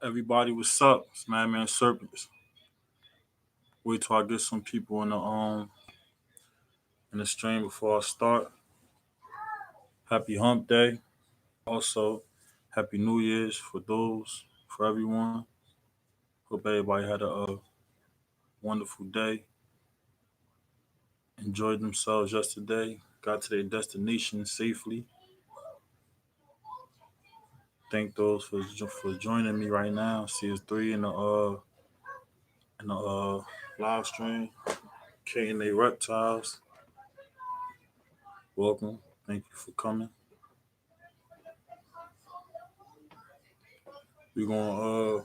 Everybody, what's up? It's Madman Serpents. Wait till I get some people in the stream before I start. Happy Hump Day. Also, Happy New Year's for everyone. Hope everybody had a wonderful day. Enjoyed themselves yesterday. Got to their destination safely. Thank those for joining me right now. See, it's three in the live stream. K and A Reptiles. Welcome. Thank you for coming. We're gonna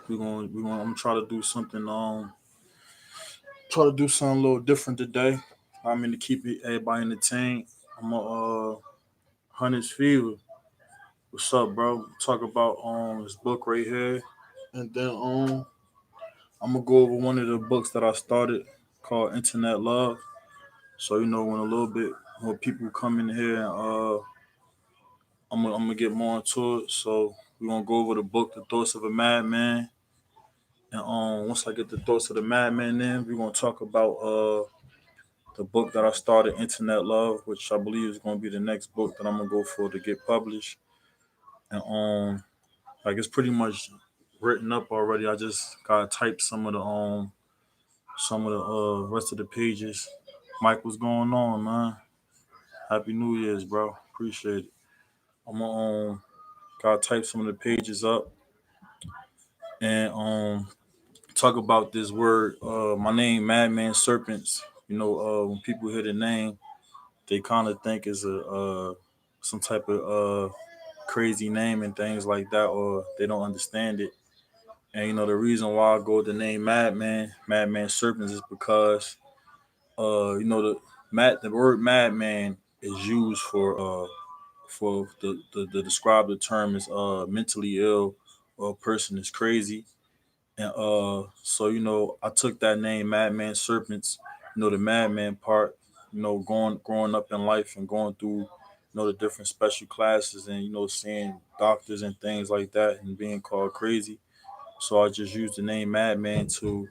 I'm gonna try to do something a little different today. I mean to keep everybody entertained. I'm gonna Hunter's Fever. What's up, bro? Talk about this book right here. And then I'm gonna go over one of the books that I started called Internet Love. So when a little bit more people come in here and I'm gonna get more into it. So we're gonna go over the book, The Thoughts of a Madman. And once I get the thoughts of the madman in, we're gonna talk about the book that I started, Internet Love, which I believe is gonna be the next book that I'm gonna go for to get published. And like it's pretty much written up already. I just gotta type some of the rest of the pages. Mike, what's going on, man? Happy New Year's, bro. Appreciate it. I'm gonna gotta type some of the pages up and talk about this word. My name, Madman Serpents. When people hear the name, they kind of think it's a some type of crazy name and things like that, or they don't understand it. And the reason why I go with the name Madman Serpents, is because the word Madman is used for the describe the term is mentally ill, or a person is crazy. And so I took that name, Madman Serpents. The Madman part. Growing up in life and going through, the different special classes, and seeing doctors and things like that, and being called crazy. So I just used the name Madman to,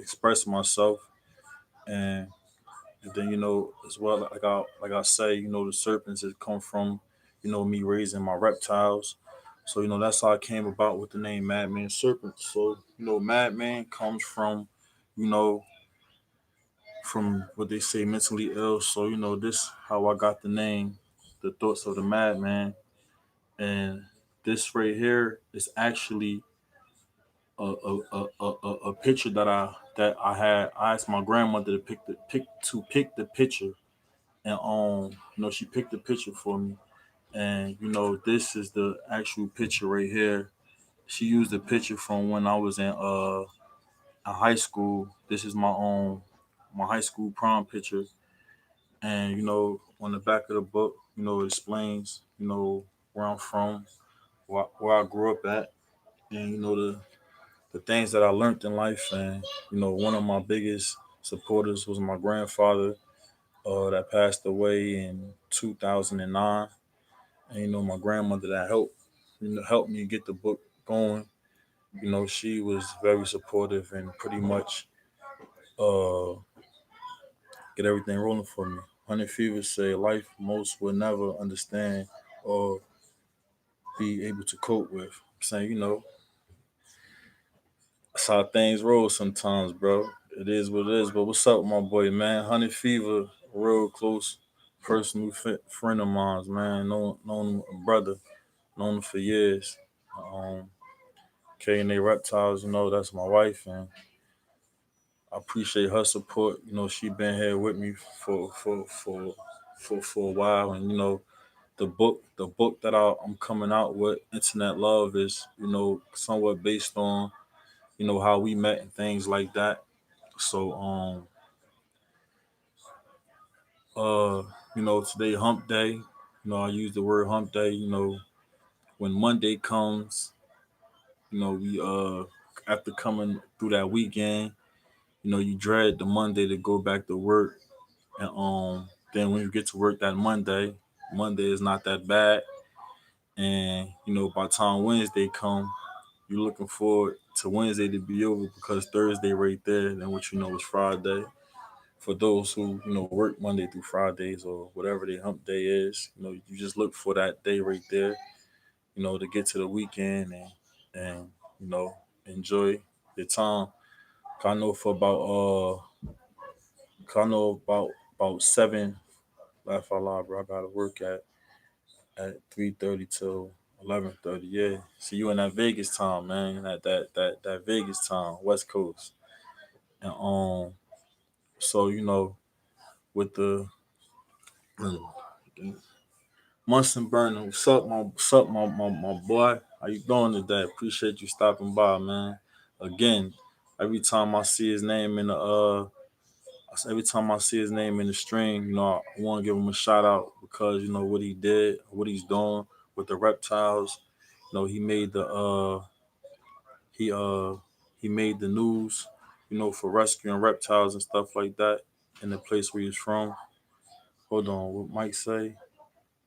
express myself, and, then as well, like I say, the serpents that come from, me raising my reptiles. So that's how I came about with the name Madman Serpent. So Madman comes you know, from what they say, mentally ill. So this how I got the name, The Thoughts of the Madman. And this right here is actually a picture that I had. I asked my grandmother to pick the picture, and she picked the picture for me. And this is the actual picture right here. She used the picture from when I was in high school. This is my high school prom picture. And on the back of the book, it explains where I'm from, where I grew up at, and the things that I learned in life. And one of my biggest supporters was my grandfather, that passed away in 2009. And my grandmother that helped me get the book going. She was very supportive and pretty much uh get everything rolling for me. Honey Fever say life most will never understand or be able to cope with. I'm saying, that's how things roll sometimes, bro. It is what it is. But what's up, my boy, man? Honey Fever, real close personal friend of mine, man. Known him, a brother, known him for years. Um, K and A Reptiles, that's my wife, and I appreciate her support. She been here with me for a while, and the book that I'm coming out with, Internet Love, is somewhat based on how we met and things like that. So uh today Hump Day. I use the word Hump Day. When Monday comes, we after coming through that weekend, you dread the Monday to go back to work. And then when you get to work that Monday is not that bad. And by the time Wednesday come, you looking forward to Wednesday to be over because Thursday right there, and what you know is Friday. For those who work Monday through Fridays or whatever their hump day is, you just look for that day right there, to get to the weekend and you know enjoy your time. 'Cause I know for about 'cause I know about seven. Laugh out loud, bro. I gotta work at 3:30 till 11:30. Yeah. See you in that Vegas time, man. That Vegas time, West Coast. And so with the Munson Burner, what's up, my boy? How you doing today? Appreciate you stopping by, man. Again, every time I see his name in the every time I see his name in the stream, I want to give him a shout out because what he did, what he's doing with the reptiles. He made he uh he made the news, for rescuing reptiles and stuff like that in the place where he's from. Hold on, what Mike say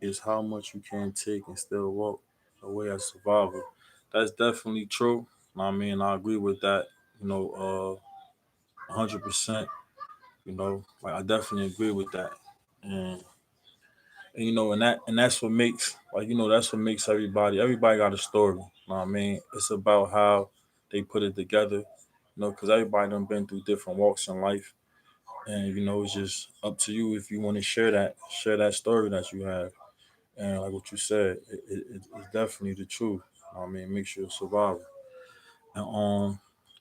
is how much you can take and still walk away as survival. That's definitely true. I mean, I agree with that. 100%. Like I definitely agree with that. And and that's what makes that's what makes everybody got a story. Know what I mean, it's about how they put it together. Because everybody done been through different walks in life, and it's just up to you if you want to share that story that you have. And like what you said, it's definitely the truth. I mean, it makes you a survivor. And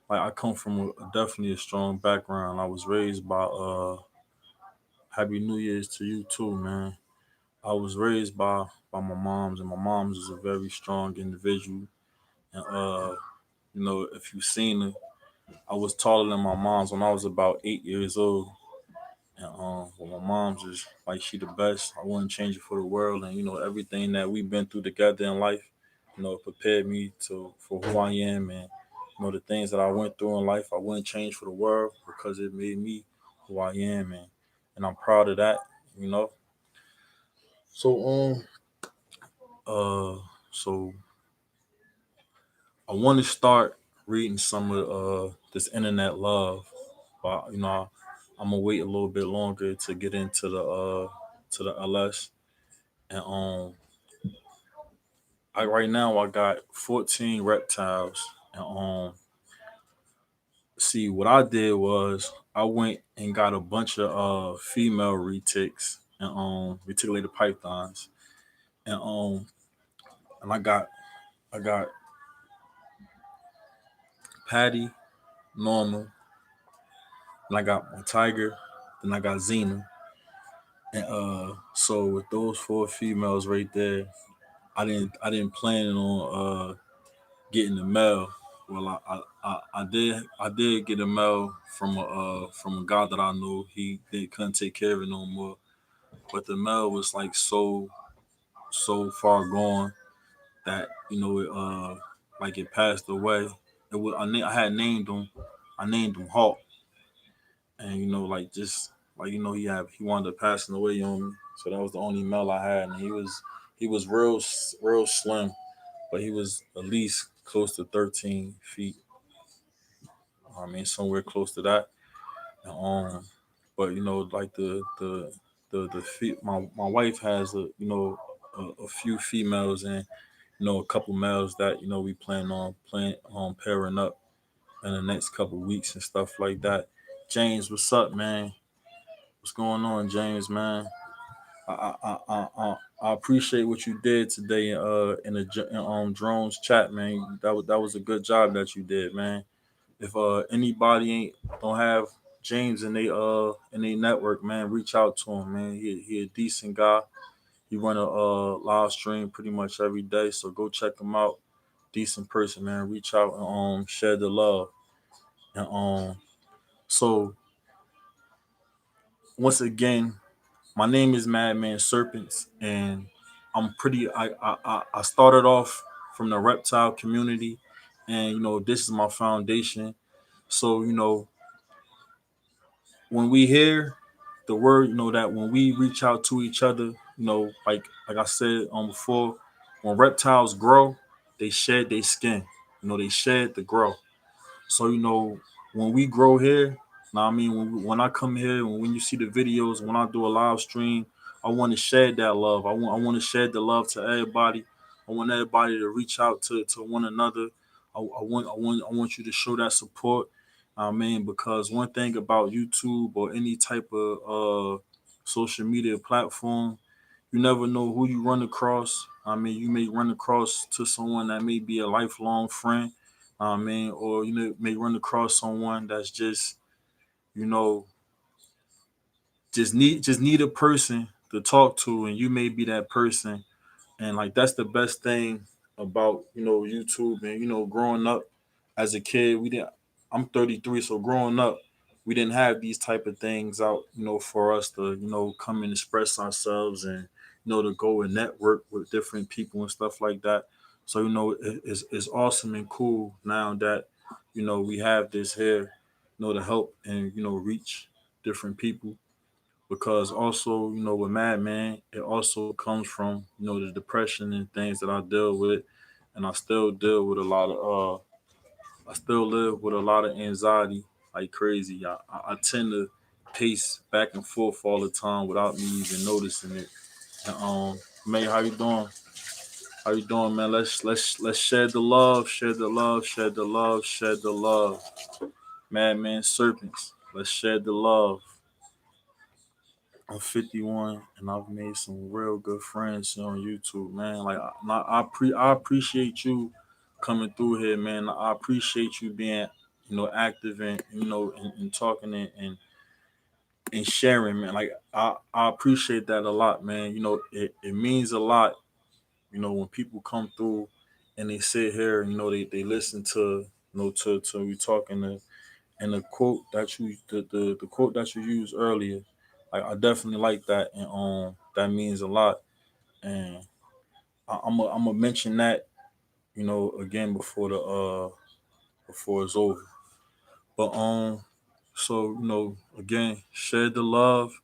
like I come from definitely a strong background. I was raised by Happy New Year's to you too, man. I was raised by my moms, and my mom's is a very strong individual. And if you've seen her, I was taller than my mom's when I was about 8 years old. And well, my mom's is like she the best. I wouldn't change it for the world. And everything that we've been through together in life, it prepared me to for who I am, and the things that I went through in life, I wouldn't change for the world because it made me who I am, and I'm proud of that. You know. So uh so I want to start reading some of this internet love, but I'm gonna wait a little bit longer to get into the LS. And I right now I got 14 reptiles. And see what I did was I went and got a bunch of female retics and reticulated pythons. And I got Patty, normal, and I got my tiger, then I got Xena. And so with those four females right there, I didn't plan on getting the male. Well, I did get a male from a guy that I knew. They couldn't take care of it no more. But the male was like so far gone that it like it passed away. I had named him. I named him Hawk, and like just like he wound up passing away on me. So that was the only male I had, and he was real slim, but he was at least close to 13 feet. I mean, somewhere close to that. And, but like my wife has a few females and a couple males that we plan on pairing up in the next couple weeks and stuff like that. James, what's up, man? What's going on, James, man? I appreciate what you did today in drones chat, man. That was a good job that you did, man. If anybody ain't don't have James in they network, man, reach out to him, man. He a decent guy. He run a live stream pretty much every day, so go check him out. Decent person, man. Reach out and share the love. And so once again, my name is Madman Serpents, and I'm pretty. I started off from the reptile community, and this is my foundation. So when we hear the word, that when we reach out to each other, like I said before, when reptiles grow, they shed their skin. they shed to grow. So when we grow here, now I mean when I come here, when you see the videos, when I do a live stream, I want to shed that love. I want to shed the love to everybody. I want everybody to reach out to one another. I want you to show that support. I mean, because one thing about YouTube or any type of social media platform, you never know who you run across. I mean, you may run across to someone that may be a lifelong friend. I mean, or may run across someone that's you know, just need a person to talk to, and you may be that person. And like that's the best thing about YouTube. And growing up as a kid, we didn't. I'm 33, so growing up, we didn't have these type of things out, for us to come and express ourselves, and to go and network with different people and stuff like that. So it's awesome and cool now that we have this here, to help and reach different people, because also with Madman, it also comes from the depression and things that I deal with, and I still deal with a lot of I still live with a lot of anxiety like crazy. I tend to pace back and forth all the time without me even noticing it. And, May, how you doing? How you doing, man? Let's share the love, share the love, share the love, share the love. Madman Serpents, let's share the love. I'm 51 and I've made some real good friends here on YouTube, man. Like I appreciate you coming through here, man. I appreciate you being, active and and talking and sharing, man. Like I appreciate that a lot, man. It means a lot, when people come through and they sit here, they listen to to we talking and the quote that you used earlier, like I definitely like that, and that means a lot. And I'm gonna mention that again before it's over. But so again, shed the love.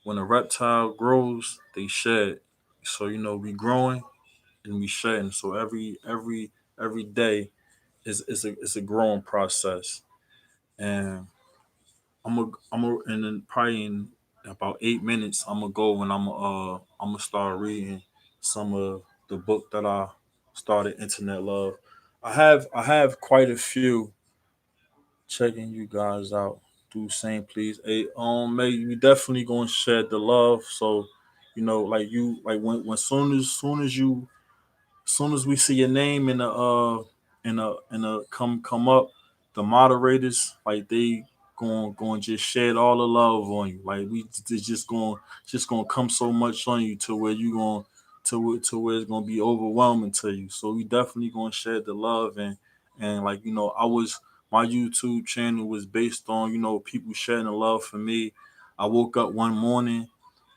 When a reptile grows, they shed. So we growing and we shedding. So every day is a growing process. And and then probably in about 8 minutes, I'm gonna go and I'm gonna start reading some of the book that I started, Internet Love. I have quite a few. Checking you guys out. Do same, please. Hey, May, we definitely gonna share the love. So, like when soon as we see your name in a come up, the moderators, like they going just shed all the love on you. Like it's just gonna come so much on you to where you going to where it's gonna be overwhelming to you. So we definitely gonna shed the love, and like I was my YouTube channel was based on people sharing the love for me. I woke up one morning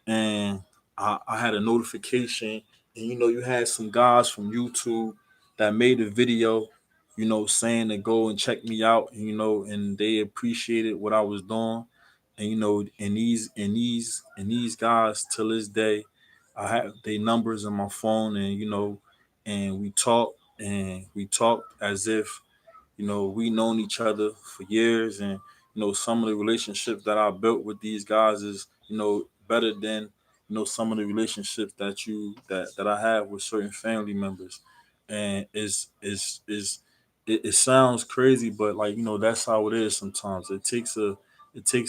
and I had a notification, and you had some guys from YouTube that made a video, saying to go and check me out, and they appreciated what I was doing, and and these guys till this day, I have their numbers in my phone, and and we talk as if we known each other for years, and some of the relationships that I built with these guys is better than some of the relationships that I have with certain family members. And it sounds crazy, but like that's how it is. Sometimes it takes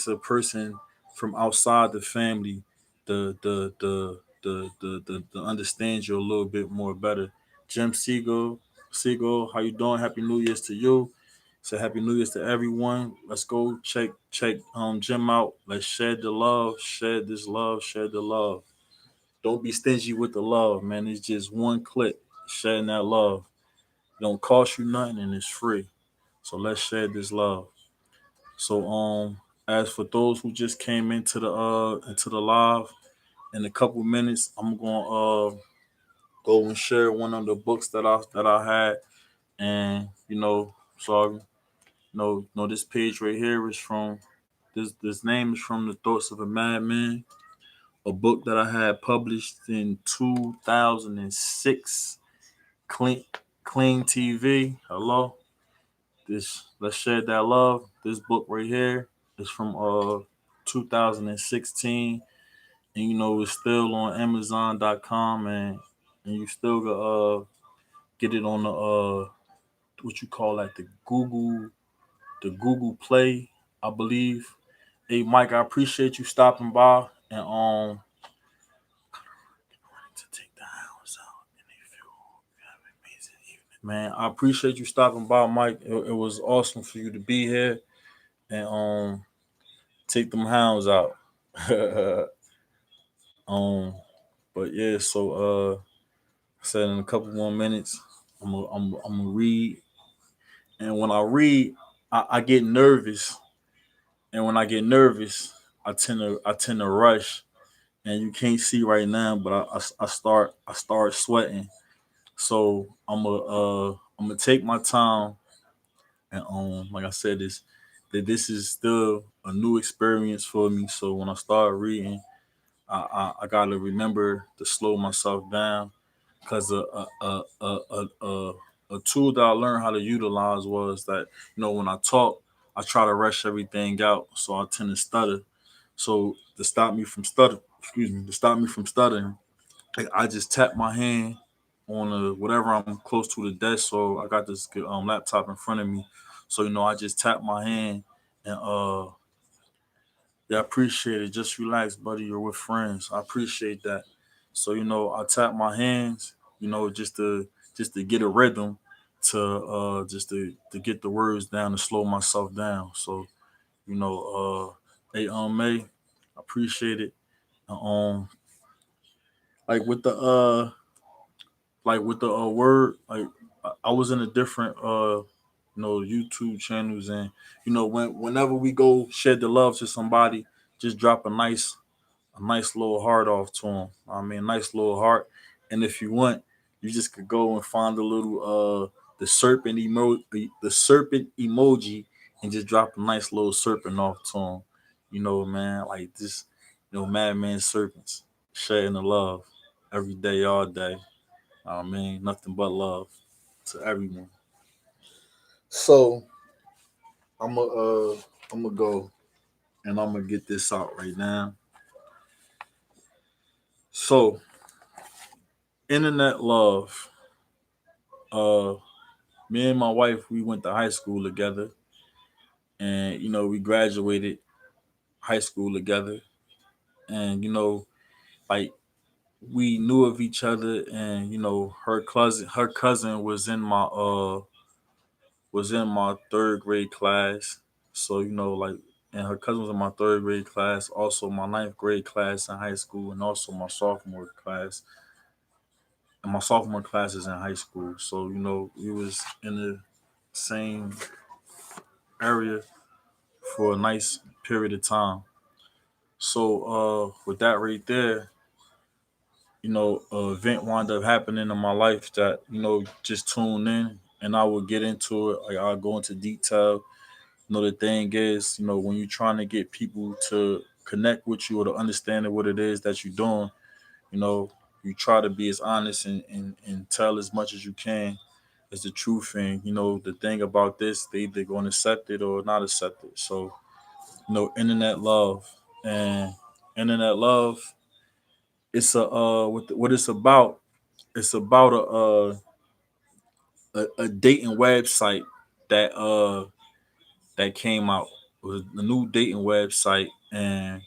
a person from outside the family to understand you a little bit more better. Jim Siegel, how you doing? Happy New Year's to you. So happy New Year's to everyone. Let's go check Jim out. Let's shed the love, shed this love, shed the love. Don't be stingy with the love, man. It's just one click, shedding that love. It don't cost you nothing and it's free. So let's shed this love. So as for those who just came into the live, in a couple minutes, I'm gonna go and share one of the books that I had. And so this page right here is from this name is from The Thoughts of a Madman, a book that I had published in 2006. Clint Clean TV. Hello. This Let's Share That Love. This book right here is from 2016, and it's still on Amazon.com, and you still get it on the what you call that, the Google Play, I believe. Hey Mike, I appreciate you stopping by and to take the hours out and they feel have an amazing evening. Man, I appreciate you stopping by, Mike. It was awesome for you to be here and take them hounds out. um, but yeah, so I said in a couple more minutes, I'm gonna read, and when I read, I get nervous, and when I get nervous, I tend to rush, and you can't see right now, but I start sweating. So I'm gonna take my time, and like I said, this is still a new experience for me. So when I start reading, I gotta remember to slow myself down, because a tool that I learned how to utilize was that, when I talk, I try to rush everything out, so I tend to stutter. So to stop me from stuttering, I just tap my hand on whatever I'm close to the desk. So I got this laptop in front of me. So I just tap my hand, and yeah, I appreciate it. Just relax, buddy. You're with friends. I appreciate that. So I tap my hands, just to get a rhythm, to get the words down, to slow myself down. So hey, May, I appreciate it. Like with the word, like I was in a different YouTube channels, and whenever we go shed the love to somebody, just drop a nice little heart off to them. I mean, nice little heart. And if you want, you just could go and find the little the serpent emoji, and just drop a nice little serpent off to them. Man, like this, madman serpents sharing the love every day, all day. I mean, nothing but love to everyone. So I'm gonna go, and I'm gonna get this out right now. So internet love. Uh, Me and my wife, we went to high school together, and we graduated high school together, and like we knew of each other, and her cousin was in my third grade class. So like, and her cousin was in my third grade class, also my ninth grade class in high school, and also my sophomore class is in high school. So we was in the same area for a nice period of time. So with that right there, event wound up happening in my life that just tune in, and I will get into it. Like, I'll go into detail. The thing is, when you're trying to get people to connect with you or to understand what it is that you're doing, you know, you try to be as honest and tell as much as you can as the truth. And the thing about this, they either going to accept it or not accept it. So internet love, and internet love, it's what it's about. It's about a dating website that came out. It was a new dating website, and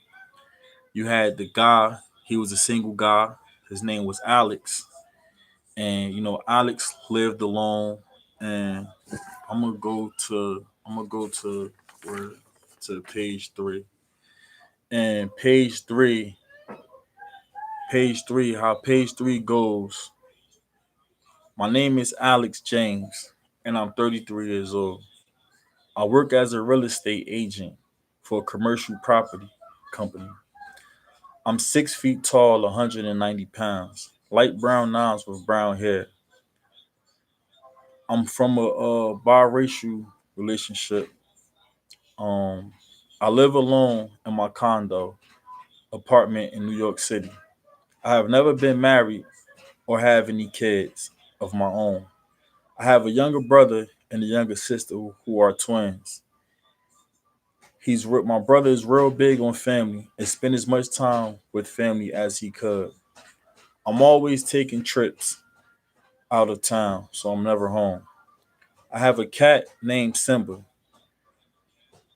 you had the guy. He was a single guy. His name was Alex, and Alex lived alone. And I'm gonna go to where to page three. And page three, how page three goes. My name is Alex James, and I'm 33 years old. I work as a real estate agent for a commercial property company. I'm 6 feet tall, 190 pounds, light brown eyes with brown hair. I'm from a biracial relationship. Um, I live alone in my condo apartment in New York City. I have never been married or have any kids of my own. I have a younger brother and a younger sister who are twins. My brother is real big on family and spend as much time with family as he could. I'm always taking trips out of town, so I'm never home. I have a cat named Simba.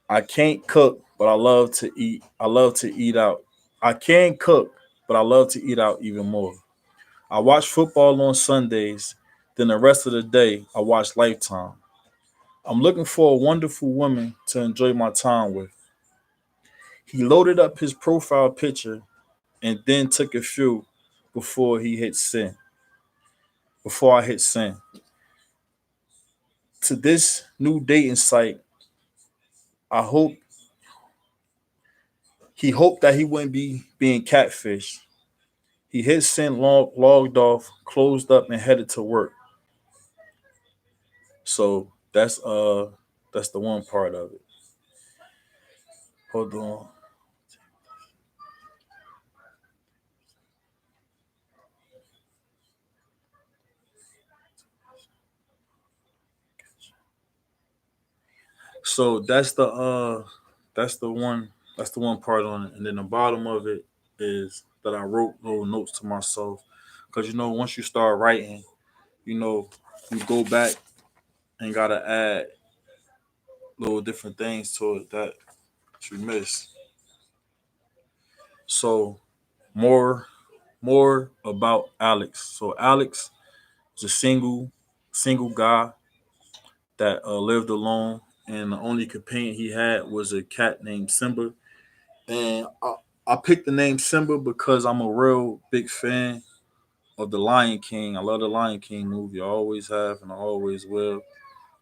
I can't cook, but I love to eat. I love to eat out. I can cook, but I love to eat out even more. I watch football on Sundays. Then the rest of the day, I watch Lifetime. I'm looking for a wonderful woman to enjoy my time with. He loaded up his profile picture and then took a few before he hit send. Before I hit send. To this new dating site, I hope he hoped that he wouldn't be being catfished. He hit send, logged off, closed up, and headed to work. So that's the one part of it. Hold on. So that's the one that's the one part on it. And then the bottom of it is that I wrote little notes to myself. Cause once you start writing, you know, you go back and gotta add little different things to it that you miss. So more more about Alex. So Alex is a single guy that lived alone, and the only companion he had was a cat named Simba. And I picked the name Simba because I'm a real big fan of the Lion King. I love the Lion King movie. I always have, and I always will.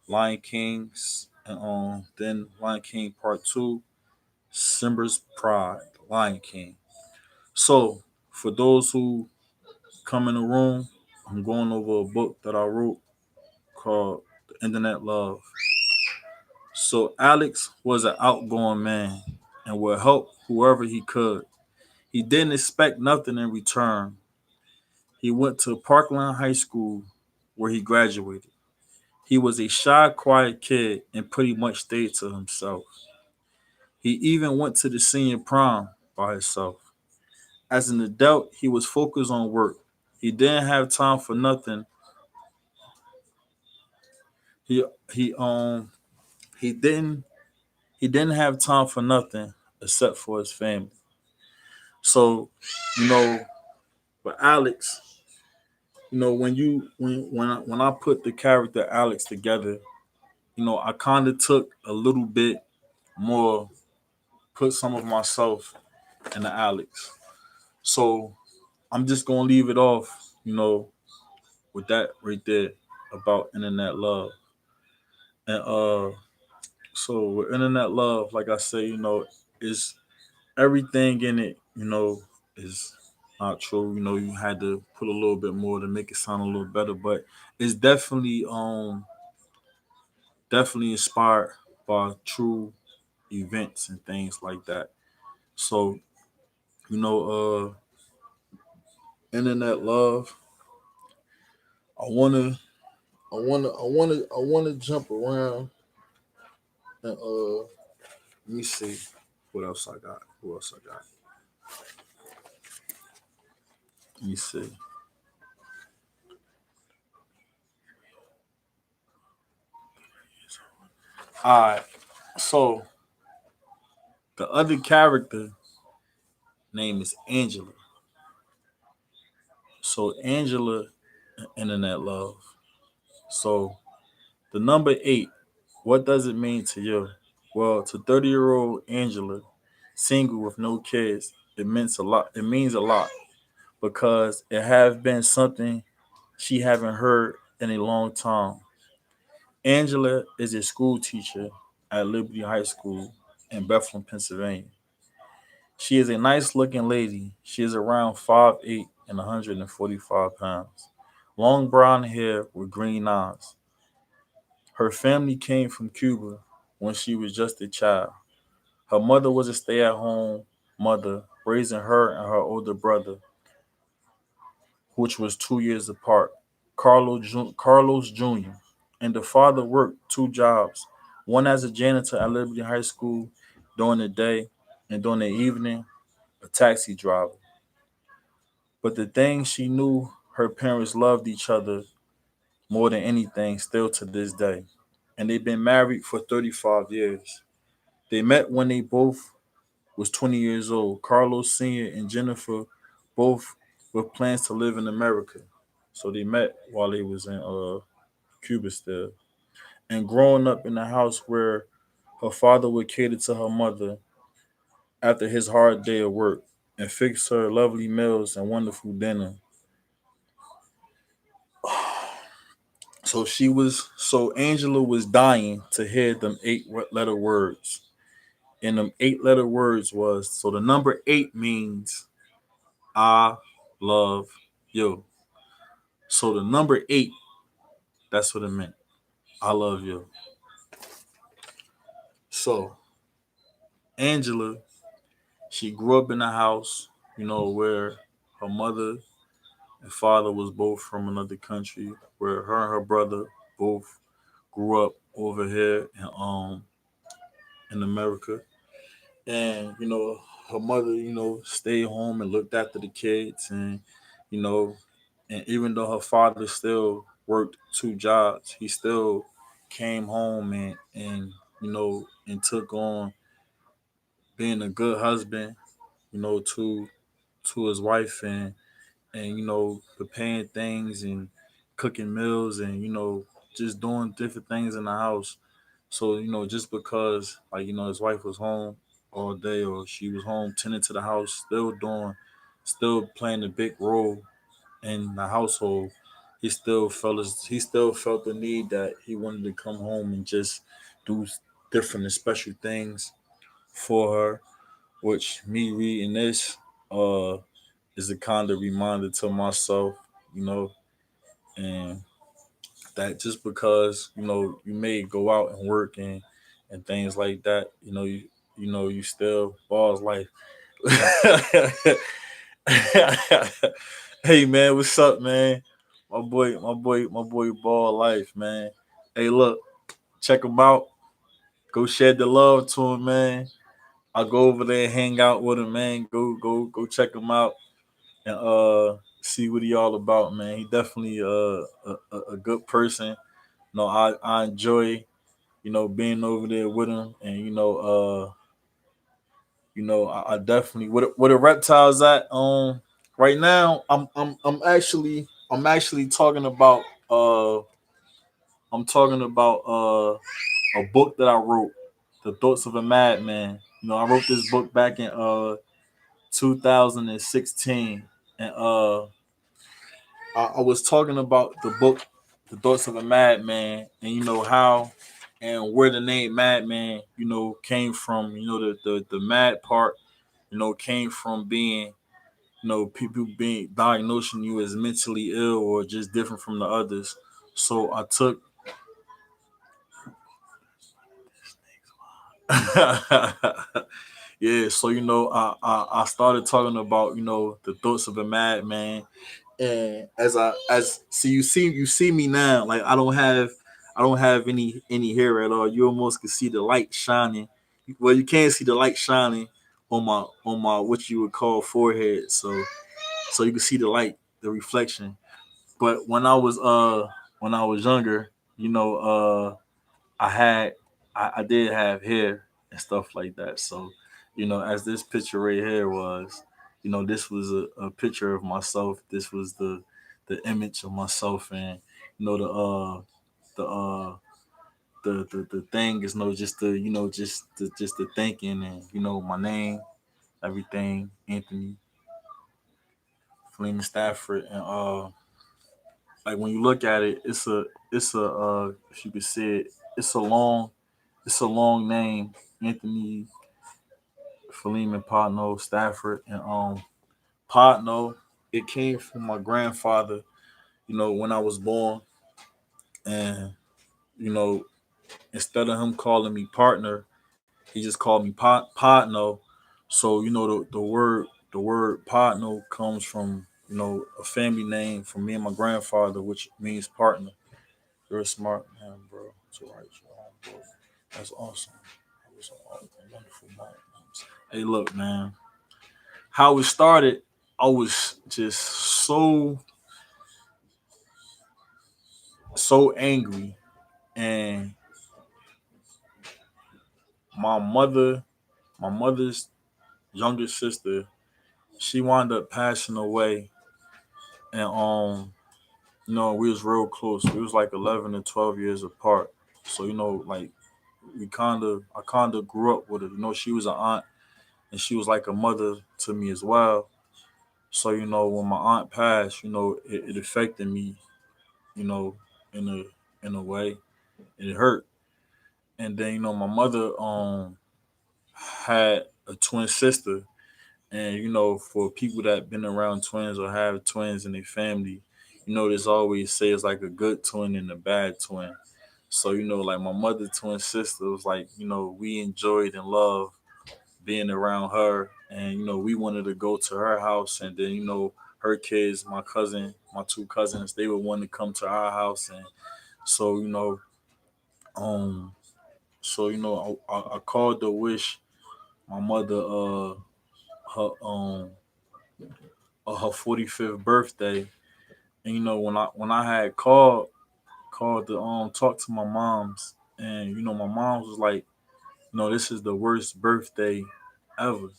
Lion King's, and then Lion King Part Two, Simba's Pride, Lion King. So for those who come in the room, I'm going over a book that I wrote called The Internet Love. So Alex was an outgoing man and would help whoever he could. He didn't expect nothing in return. He went to Parkland High School where he graduated. He was a shy, quiet kid and pretty much stayed to himself. He even went to the senior prom by himself. As an adult, he was focused on work. He didn't have time for nothing. He he um he didn't have time for nothing except for his family. So, you know, for Alex, when I put the character Alex together, I kind of took a little bit more, put some of myself in the Alex. So I'm just gonna leave it off, with that right there about internet love. And so with internet love, like I say, is everything in it, is not true. You had to put a little bit more to make it sound a little better, but it's definitely inspired by true events and things like that. So, internet love. I wanna, I wanna jump around and let me see what else I got. Who else I got? Let me see. All right. So the other character name is Angela. So Angela, internet love. So the number 8. What does it mean to you? Well, to 30-year-old Angela, single with no kids, it means a lot. It means a lot because it have been something she haven't heard in a long time. Angela is a school teacher at Liberty High School in Bethlehem, Pennsylvania. She is a nice looking lady. She is around 5'8" and 145 pounds. Long brown hair with green eyes. Her family came from Cuba when she was just a child. Her mother was a stay at home mother, raising her and her older brother, which was 2 years apart, Carlos Jr. and the father worked two jobs, one as a janitor at Liberty High School during the day, and during the evening, a taxi driver. But the thing she knew, her parents loved each other more than anything still to this day. And they've been married for 35 years. They met when they both was 20 years old. Carlos Sr. and Jennifer both with plans to live in America. So they met while they was in Cuba still. And growing up in a house where her father would cater to her mother after his hard day of work and fix her lovely meals and wonderful dinner. So Angela was dying to hear them eight-letter words. And them eight-letter words was, so the number eight means I love you. So the number eight, that's what it meant. I love you. So Angela, she grew up in a house, where her mother and father was both from another country, where her and her brother both grew up over here in America. And, her mother, stayed home and looked after the kids, and, you know, and even though her father still worked two jobs, he still came home and took on being a good husband, to his wife, and preparing things and cooking meals, and just doing different things in the house. So just because, like, his wife was home all day, or she was home tending to the house, still playing a big role in the household, he still felt the need that he wanted to come home and just do different and special things for her. Which, me reading this uh is a kind of reminder to myself, you know, and that just because you may go out and work and things like that, you still balls life. Hey man, what's up, man? My boy, ball life, man. Hey, look, check him out. Go shed the love to him, man. I'll go over there and hang out with him, man. Go check him out and see what he all about, man. He definitely a good person. I enjoy being over there with him, and I definitely where the reptiles at. Right now I'm actually talking about a book that I wrote, The Thoughts of a Madman. I wrote this book back in 2016, and I was talking about the book, The Thoughts of a Madman, and how and where the name Madman, came from. The mad part, came from being, people being diagnosing you as mentally ill or just different from the others. So I took yeah, so I started talking about the thoughts of a madman, and as see you see me now, like I don't have any hair at all. You almost can see the light shining. Well, you can't see the light shining on my what you would call forehead. So you can see the light, the reflection. But when I was younger, I had I did have hair and stuff like that. So, as this picture right here was, this was a picture of myself. This was the image of myself, and the the thing is just the thinking, and my name, everything, Anthony Fleeman Stafford, and like when you look at it, it's a if you could see it, it's a long it's a long name, Anthony Philemon Partno Stafford, and Partno. It came from my grandfather, when I was born, and you know instead of him calling me partner, he just called me Partno. So the word Partno comes from a family name from me and my grandfather, which means partner. You're a smart man, bro, to write your own book. That's awesome. That was a wonderful moment. Hey, look, man. How it started, I was just so angry, and my mother, my mother's younger sister, she wound up passing away, and we was real close. We was like 11 and 12 years apart. So like I kind of grew up with her. She was an aunt, and she was like a mother to me as well. So when my aunt passed, it affected me, you know, in a way. It hurt. And then my mother had a twin sister, and for people that been around twins or have twins in their family, there's always say it's like a good twin and a bad twin. So like my mother twin sister was like, we enjoyed and loved being around her, and we wanted to go to her house, and then her kids, my two cousins, they would want to come to our house. And so um I called to wish my mother her her 45th birthday. And when I had called to talk to my moms, and my mom was like, this is the worst birthday ever.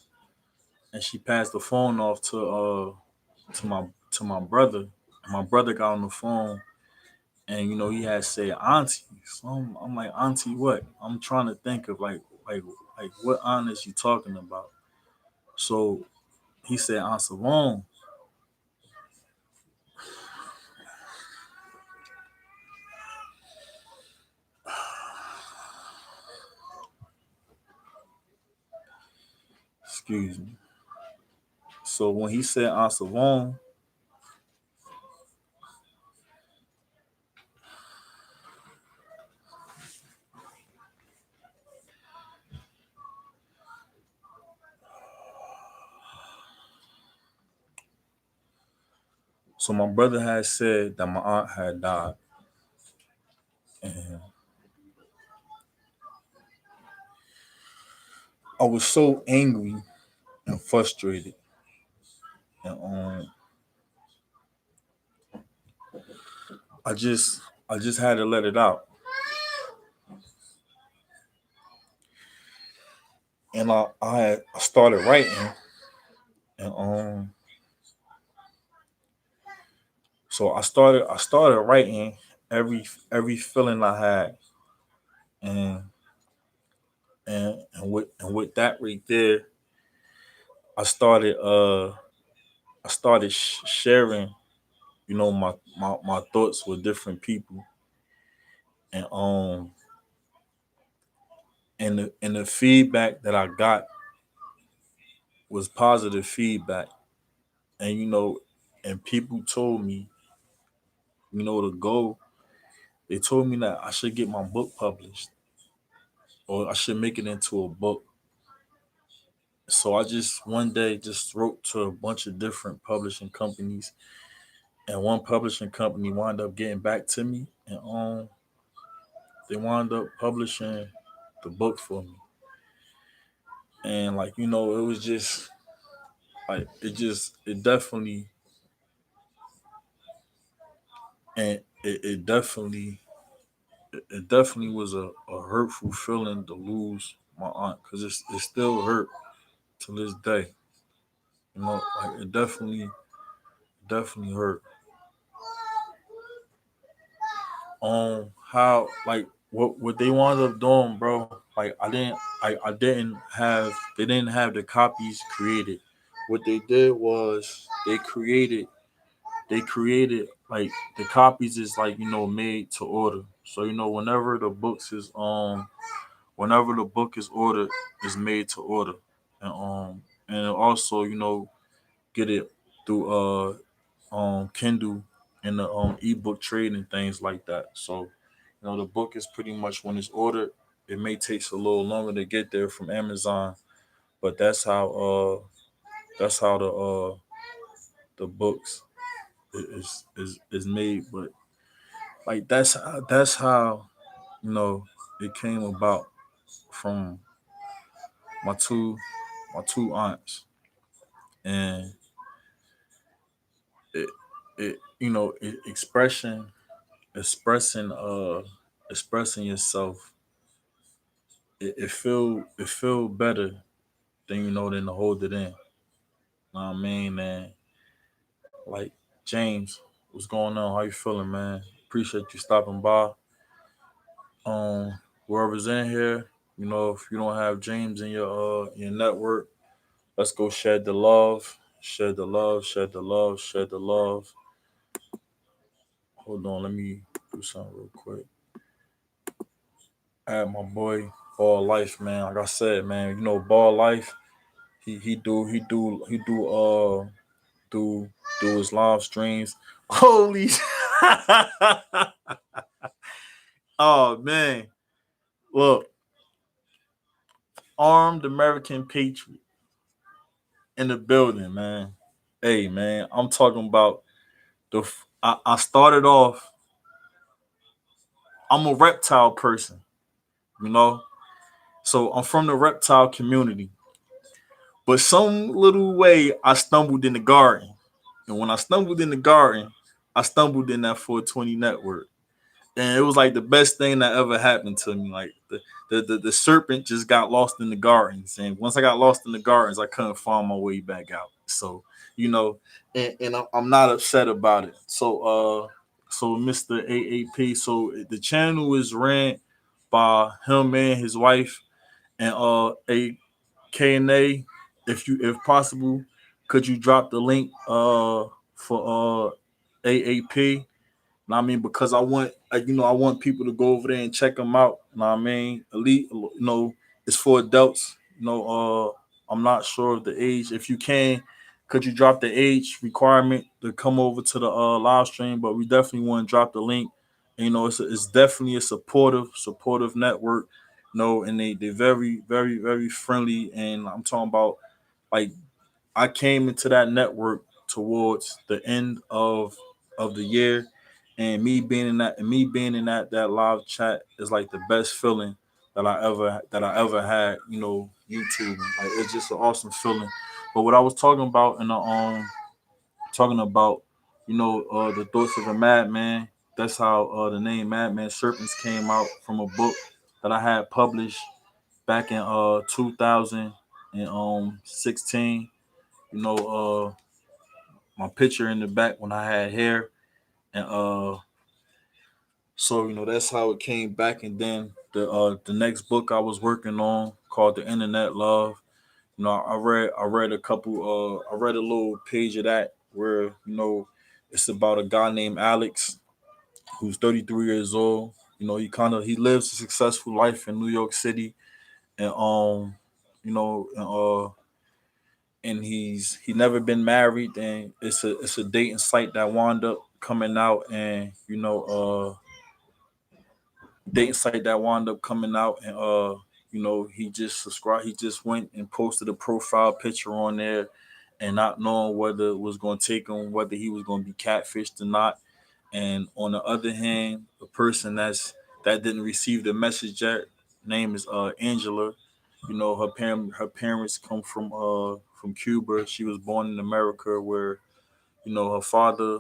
And she passed the phone off to my brother. And my brother got on the phone, and he had said auntie. So I'm like, auntie what? I'm trying to think of like what aunt is you talking about? So he said Aunt Savon. Excuse me. So when he said Aunt Savon, so my brother had said that my aunt had died, and I was so angry and frustrated, and I just had to let it out, and I started writing, and so I started writing every feeling I had, and and with that right there, I started sharing my thoughts with different people, and the feedback that I got was positive feedback. And and people told me, to go. They told me that I should get my book published, or I should make it into a book. So I just one day just wrote to a bunch of different publishing companies, and one publishing company wound up getting back to me, and they wound up publishing the book for me. And like it was just like it definitely, and it definitely was a hurtful feeling to lose my aunt, because it still hurt to this day. Like it definitely hurt. How like what they wound up doing, bro? Like they didn't have the copies created. What they did was they created like the copies is like made to order. So whenever the book is ordered, it's made to order. And also get it through Kindle and the ebook trade and things like that. So the book is pretty much, when it's ordered, it may take a little longer to get there from Amazon, but that's how the books is made. But like that's how you know it came about from my two my two aunts, and it expressing expressing yourself, it feel better than than to hold it in. Know what I mean? And like, James, what's going on? How you feeling, man? Appreciate you stopping by. Whoever's in here, if you don't have James in your network, let's go shed the love, shed the love, shed the love, shed the love. Hold on, let me do something real quick. Add my boy Ball Life, man. Like I said, man, Ball Life. He do his live streams. Holy, oh man, look, armed American patriot in the building, man. Hey, man, I'm talking about I started off. I'm a reptile person, you know, so I'm from the reptile community. But some little way I stumbled in the garden. And when I stumbled in the garden, I stumbled in that 420 network. And it was like the best thing that ever happened to me. Like the serpent just got lost in the gardens. And once I got lost in the gardens, I couldn't find my way back out. So, you know, and I'm not upset about it. So Mr. AAP, so the channel is ran by him and his wife, and a KNA, if possible, could you drop the link for AAP? I mean, because I want people to go over there and check them out. I mean, elite, it's for adults. I'm not sure of the age. If you can, could you drop the age requirement to come over to the live stream? But we definitely want to drop the link. And, it's definitely a supportive network. And they're very, very, very friendly. And I'm talking about, like, I came into that network towards the end of the year, and me being in that live chat is like the best feeling that I ever had. YouTube, like, it's just an awesome feeling. But what I was talking about in the talking about, the thoughts of a madman. That's how the name Madman Serpents came out from a book that I had published back in 2016. You know, my picture in the back when I had hair, and so that's how it came back. And then the next book I was working on, called The Internet Love. I read I read a little page of that where it's about a guy named Alex who's 33 years old. He lives a successful life in New York City, and you know and, uh and he never been married, and it's a dating site that wound up coming out, and dating site that wound up coming out, and he just went and posted a profile picture on there, and not knowing whether it was going to take him, whether he was going to be catfished or not. And on the other hand, a person that didn't receive the message yet, name is Angela. Her parents come from Cuba. She was born in America, where her father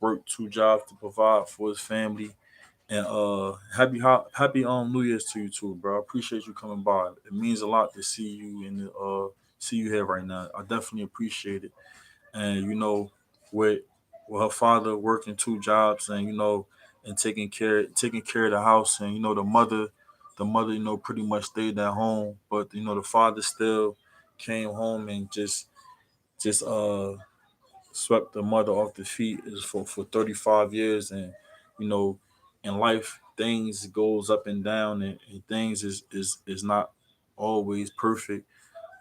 worked two jobs to provide for his family. And happy New Year's to you too, bro. I appreciate you coming by. It means a lot to see you here right now. I definitely appreciate it. And with her father working two jobs, and and taking care of the house, and the mother pretty much stayed at home, but the father still came home and just swept the mother off the feet, is for 35 years. And you know in life, things goes up and down, and things is not always perfect.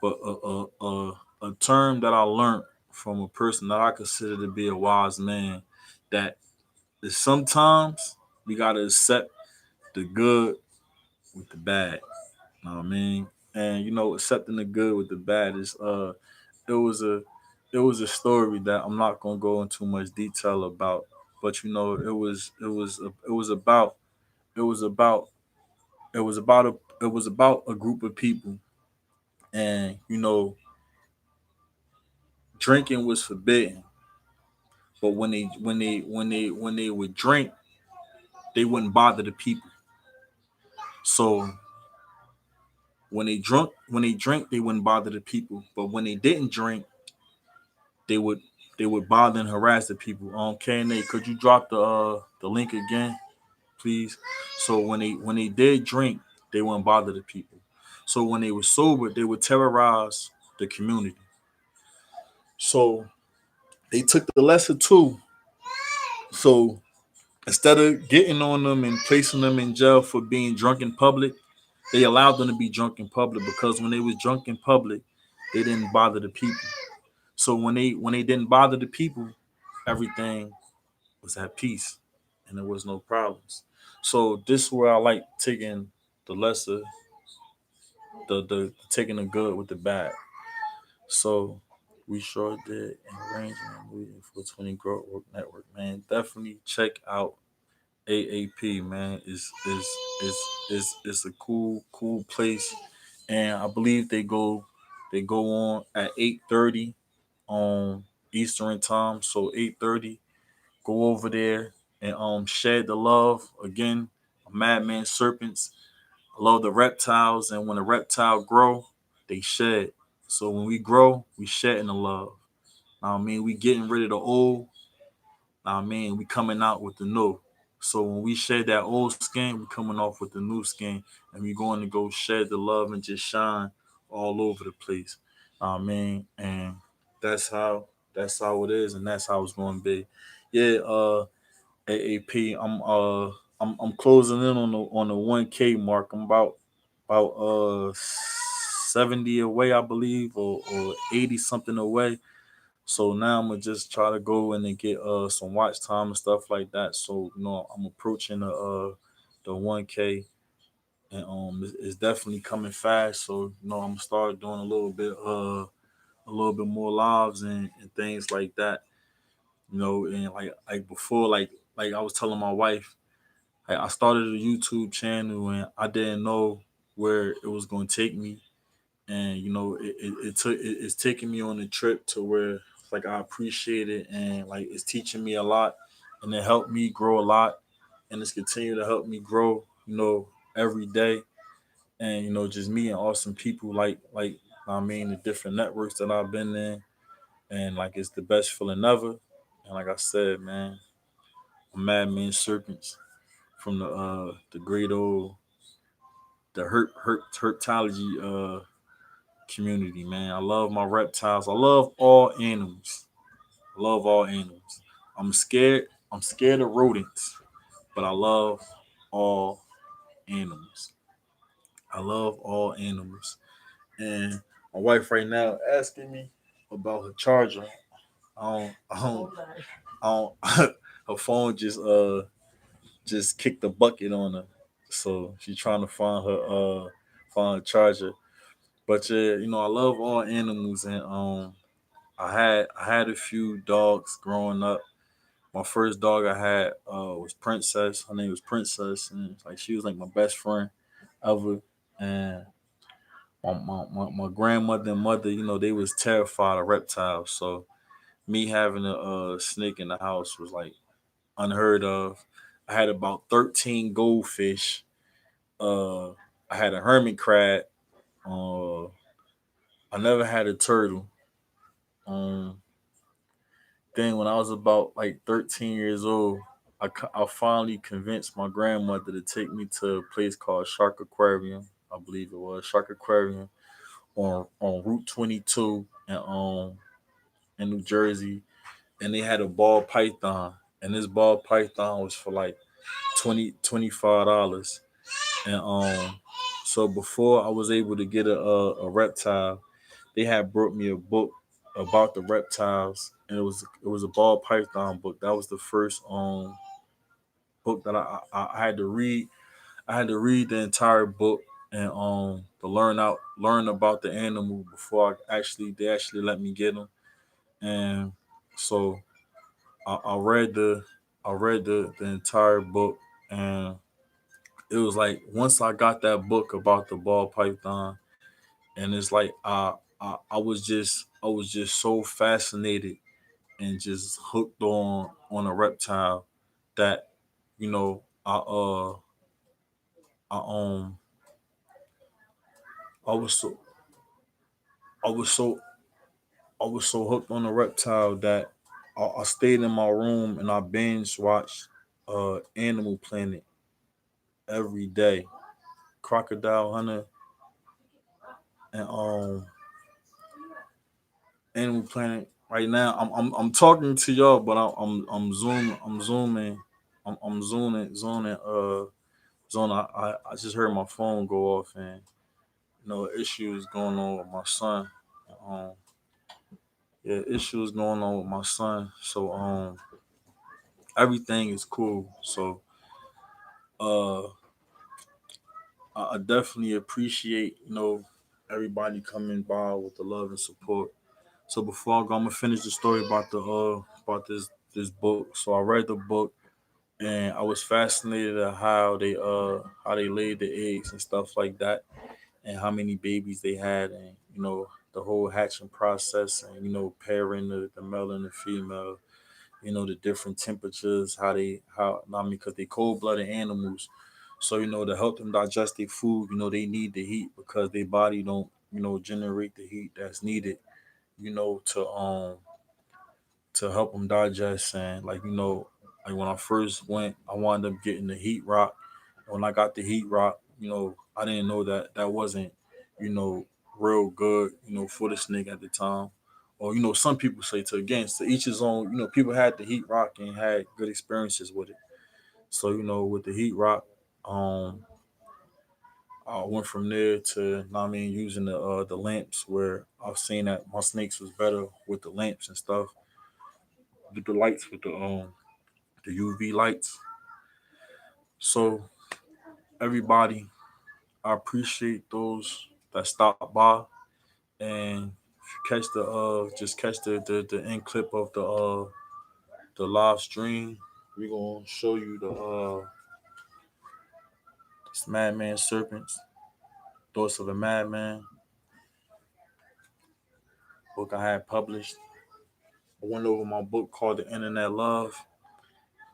But a term that I learned from a person that I consider to be a wise man, that is sometimes we gotta accept the good with the bad. You know what I mean? And accepting the good with the bad is it was a it was a story that I'm not gonna go into much detail about. but it was about it was about it was about it was about a group of people, and drinking was forbidden. But when they would drink, they wouldn't bother the people. So when they drink, they wouldn't bother the people. But when they didn't drink, they would they would bother and harass the people. KNA, could you drop the link again, please? So when they did drink, they wouldn't bother the people. So when they were sober, they would terrorize the community. So they took the lesser too. So instead of getting on them and placing them in jail for being drunk in public, they allowed them to be drunk in public, because when they was drunk in public, they didn't bother the people. So when they didn't bother the people, everything was at peace and there was no problems. So this is where I like taking the lesser, the taking the good with the bad. So we sure did arrangement movie for 20 Growth Work Network, man. Definitely check out AAP, man. Is a cool place, and I believe they go on at 8:30 on Eastern time. So 8:30, go over there and shed the love again. Madman serpents. I love the reptiles, and when a reptile grow, they shed. So when we grow, we shed in the love. I mean, we getting rid of the old. I mean, we coming out with the new. So when we shed that old skin, we coming off with the new skin, and we going to go shed the love and just shine all over the place. I mean, and that's how it is, and that's how it's going to be. Yeah, AAP. I'm closing in on the 1K mark. I'm about 70 away, I believe, or 80 something away. So now I'm gonna just try to go in and get some watch time and stuff like that. So I'm approaching the 1K, and it's definitely coming fast. So I'm gonna start doing a little bit more lives and things like that. And like before, like I was telling my wife, I started a YouTube channel and I didn't know where it was gonna take me, and it's taking me on a trip to where like I appreciate it, and like it's teaching me a lot, and it helped me grow a lot, and it's continuing to help me grow every day, and just meeting awesome people like I mean the different networks that I've been in, and like it's the best feeling ever. And like I said, man, I'm Madman Serpents from the great old the herpetology community, man. I love my reptiles. I love all animals. I love all animals. I'm scared of rodents, but I love all animals. I love all animals. And my wife right now asking me about her charger. I don't her phone just kicked the bucket on her. So she's trying to find her charger. But yeah, I love all animals, and I had a few dogs growing up. My first dog I had was Princess. Her name was Princess, and it's like she was like my best friend ever. And my grandmother and mother, they was terrified of reptiles. So me having a snake in the house was like unheard of. I had about 13 goldfish. Uh, I had a hermit crab. Uh, I never had a turtle. Um, then when I was about like 13 years old, I finally convinced my grandmother to take me to a place called Shark Aquarium. I believe it was Shark Aquarium on Route 22 and in New Jersey, and they had a ball python, and this ball python was for like $25. And so before I was able to get a reptile, they had brought me a book about the reptiles, and it was a ball python book. That was the first book that I had to read. I had to read the entire book, and to learn about the animal before they actually let me get them. And so I read I read the entire book, and it was like once I got that book about the ball python, and it's like I was just so fascinated and just hooked on a reptile that you know I I was so I was so I was so hooked on the reptile that I stayed in my room and I binge watched Animal Planet every day. Crocodile Hunter and Animal Planet. Right now, I'm talking to y'all, but I'm zoning. I just heard my phone go off, and issues going on with my son. Um, yeah, issues going on with my son. So everything is cool. So uh I definitely appreciate, everybody coming by with the love and support. So before I go, I'm gonna finish the story about this book. So I read the book and I was fascinated at how they laid the eggs and stuff like that, and how many babies they had, and the whole hatching process, and pairing the male and the female, the different temperatures, how I mean, because they cold blooded animals. So, to help them digest their food, they need the heat because their body don't, generate the heat that's needed, to help them digest. And like when I first went, I wound up getting the heat rock. When I got the heat rock, I didn't know that that wasn't, you know, real good, for the snake at the time. Or some people say to against, to each his own. People had the heat rock and had good experiences with it. So with the heat rock, um, I went from there to, I mean, using the lamps, where I've seen that my snakes was better with the lamps and stuff, with the lights, with the UV lights. So everybody, I appreciate those that stop by, and if you catch the just catch the end clip of the live stream. We're gonna show you the this Madman Serpents, Thoughts of a Madman book I had published. I went over my book called The Internet Love.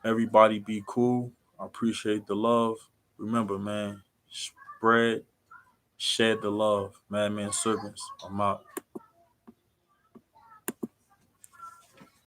Everybody be cool. I appreciate the love. Remember, man, spread, shed the love. Madman Serpents. I'm out.